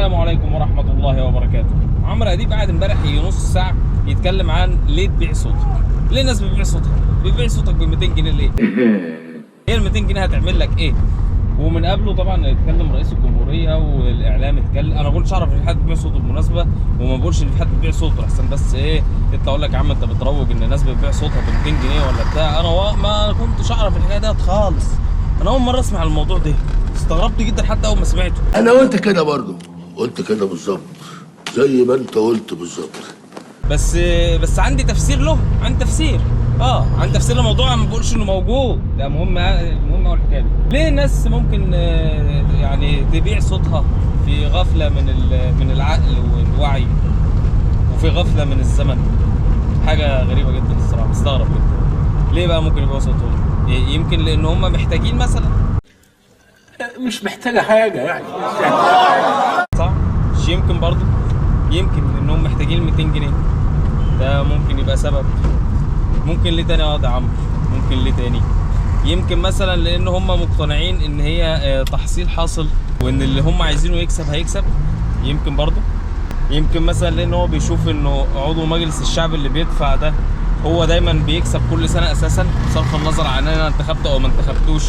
السلام عليكم ورحمة الله وبركاته. عمرو أديب قاعد امبارح نص ساعة يتكلم عن ليه تبيع صوتك؟ ليه الناس بتبيع صوتها؟ بتبيع صوتك ب 200 جنيه ليه؟ هي ال 200 جنيه هتعمل لك إيه؟ ومن قبله طبعا اتكلم رئيس الجمهورية والإعلام اتكلم. أنا ما كنتش أعرف إن في حد بيبيع صوته بالمناسبة، وما بقولش إن في حد بيبيع صوته أحسن، بس إيه يطلع أقول لك يا عم أنت بتروج إن الناس بتبيع صوتها ب 200 جنيه ولا بتاع. أنا ما كنتش أعرف الحكاية ديت خالص. أنا أول مرة أسمع الموضوع ده، استغربت جدا حتى أول ما سمعته. أنا قلت كده برضه، قلت كده بالظبط زي ما أنت قلت بالظبط. بس عندي تفسير له، عندي تفسير. عندي تفسير للموضوع، ما بقولش انه موجود، ده مهم اول الحكايه دي. ليه الناس ممكن يعني تبيع صوتها في غفله من العقل والوعي، وفي غفله من الزمن؟ حاجه غريبه جدا الصراحه، مستغرب جدا. ليه بقى ممكن يبيعوا صوتهم؟ يمكن لان هم محتاجين مثلا. مش محتاجة حاجة يعني. صح؟ مش يمكن برضه؟ يمكن انهم محتاجين 200 جنيه، ده ممكن يبقى سبب. ممكن ليه تاني؟ ده عمرو ممكن ليه تاني؟ يمكن مثلا لان هم مقتنعين ان هي تحصيل حاصل، وان اللي هم عايزينه يكسب هيكسب. يمكن برضه. يمكن مثلا لان هو بيشوف انه عضو مجلس الشعب اللي بيدفع ده هو دايما بيكسب كل سنه اساسا، بصرف النظر عن انا انتخبته او ما انتخبتوش،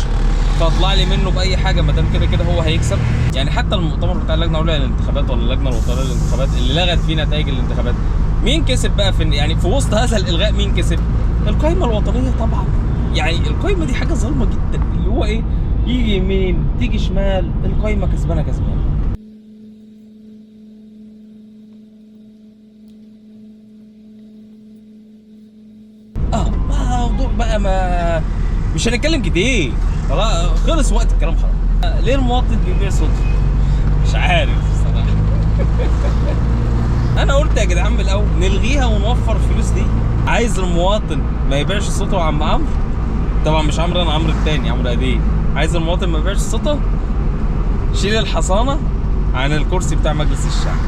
فاطلع لي منه باي حاجه ما دام كده كده هو هيكسب. يعني حتى المؤتمر بتاع اللجنه العليا للانتخابات ولا اللجنه الوطنيه للانتخابات اللي لغت فيه نتائج الانتخابات، مين كسب بقى في وسط هذا الالغاء؟ مين كسب؟ القائمه الوطنيه طبعا. يعني القائمه دي حاجه ظالمه جدا، اللي هو ايه، يجي يمين تيجي شمال، القائمه كسبانه كسبانه. موضوع بقى ما مش هنتكلم كتير، خلاص خلص وقت الكلام خلاص. ليه المواطن بيبيع صوته؟ مش عارف الصراحه. انا قلت يا جدعان من الاول نلغيها ونوفر الفلوس دي. عايز المواطن ما يبيعش صوته يا عم عمرو، طبعا مش عمرو انا، عمرو التاني، عمرو أديب. عايز المواطن ما يبيعش صوته، شيل الحصانه عن الكرسي بتاع مجلس الشعب.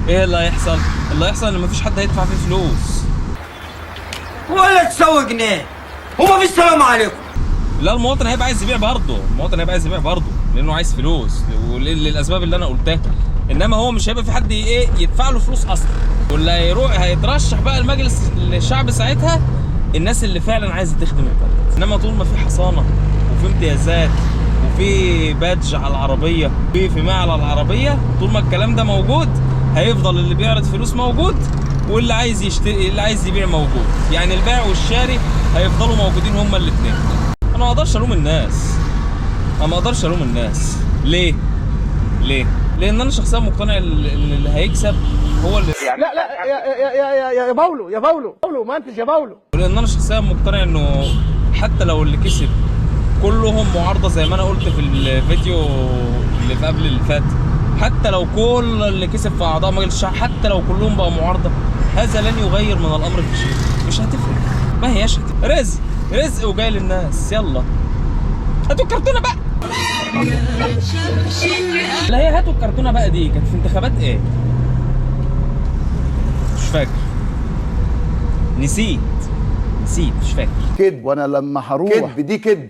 ايه اللي هيحصل؟ اللي هيحصل ان مفيش حد هيدفع فيه فلوس ولا تسوي جنيه، وما فيش سلام عليكم. لا، المواطن هيبقى عايز يبيع برضه، المواطن هيبقى عايز يبيع برضه لانه عايز فلوس للاسباب اللي انا قلتها. انما هو مش هيبقى في حد يدفع له فلوس اصلا. واللي هيترشح بقى المجلس الشعب ساعتها الناس اللي فعلا عايزه تخدم البلد. انما طول ما في حصانه وفي امتيازات وفي بادج على العربيه وفي معلى العربيه، طول ما الكلام ده موجود هيفضل اللي بيعرض فلوس موجود، واللي عايز يشتري اللي عايز يبيع موجود. يعني البائع والشاري هيفضلوا موجودين هما الاثنين. انا ما اقدرش الوم الناس. ليه؟ لان انا شخصيا مقتنع اللي هيكسب هو اللي لا يا باولو ما انتش يا باولو. لان انا شخصيا مقتنع انه حتى لو اللي كسب كلهم معارضه زي ما انا قلت في الفيديو اللي في قبل اللي فات، حتى لو كل اللي كسب في اعضاء مجلس الشعب حتى لو كلهم بقوا معارضه، هذا لن يغير من الامر في شيء. مش هتفرق، ما هياش رزق وجاي للناس. يلا هاتوا الكرتونه بقى. لا، هي هاتوا الكرتونه بقى دي كانت في انتخابات ايه؟ مش فاكر، نسيت مش فاكر. كذب، وانا لما هروح كدب دي كدب.